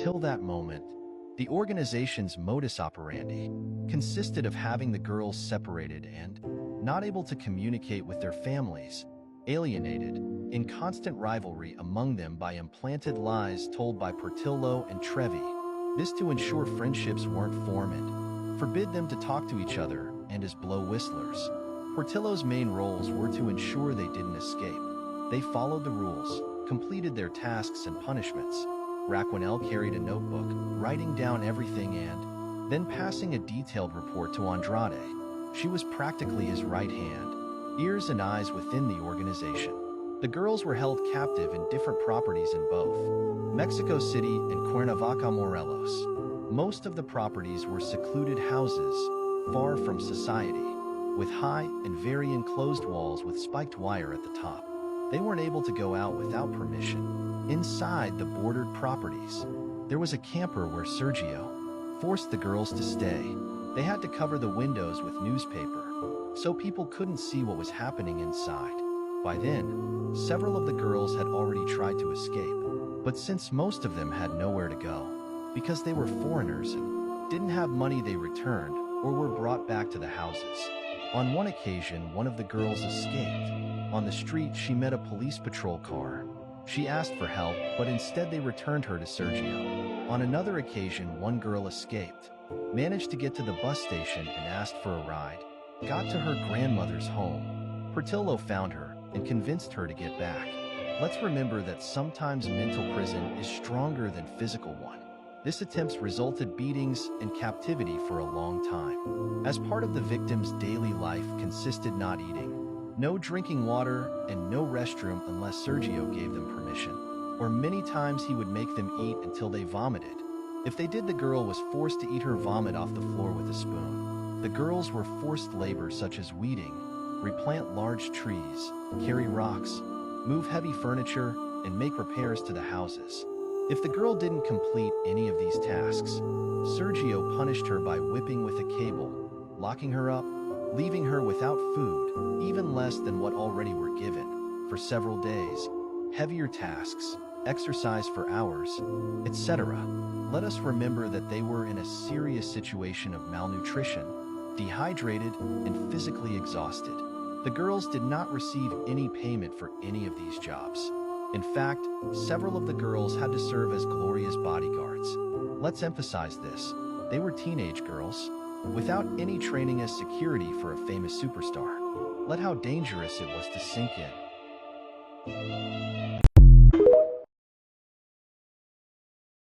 Until that moment, the organization's modus operandi consisted of having the girls separated and not able to communicate with their families, alienated, in constant rivalry among them by implanted lies told by Portillo and Trevi. This to ensure friendships weren't formed and forbid them to talk to each other and as blow whistlers. Portillo's main roles were to ensure they didn't escape. They followed the rules, completed their tasks and punishments. Raquel carried a notebook, writing down everything and then passing a detailed report to Andrade. She was practically his right hand, ears and eyes within the organization. The girls were held captive in different properties in both Mexico City and Cuernavaca, Morelos. Most of the properties were secluded houses, far from society, with high and very enclosed walls with spiked wire at the top. They weren't able to go out without permission. Inside the bordered properties, there was a camper where Sergio forced the girls to stay. They had to cover the windows with newspaper, so people couldn't see what was happening inside. By then, several of the girls had already tried to escape, but since most of them had nowhere to go, because they were foreigners and didn't have money, they returned or were brought back to the houses. On one occasion, one of the girls escaped. On the street, she met a police patrol car. She asked for help, but instead they returned her to Sergio. On another occasion, one girl escaped, managed to get to the bus station and asked for a ride, got to her grandmother's home. Portillo found her and convinced her to get back. Let's remember that sometimes mental prison is stronger than physical one. This attempts resulted beatings and captivity for a long time. As part of the victim's daily life consisted not eating, no drinking water, and no restroom unless Sergio gave them permission. Or many times he would make them eat until they vomited. If they did, the girl was forced to eat her vomit off the floor with a spoon. The girls were forced labor such as weeding, replant large trees, carry rocks, move heavy furniture, and make repairs to the houses. If the girl didn't complete any of these tasks, Sergio punished her by whipping with a cable, locking her up, leaving her without food, even less than what already were given, for several days, heavier tasks, exercise for hours, etc. Let us remember that they were in a serious situation of malnutrition, dehydrated, and physically exhausted. The girls did not receive any payment for any of these jobs. In fact, several of the girls had to serve as Gloria's bodyguards. Let's emphasize this. They were teenage girls, without any training as security for a famous superstar. Let how dangerous it was to sink in.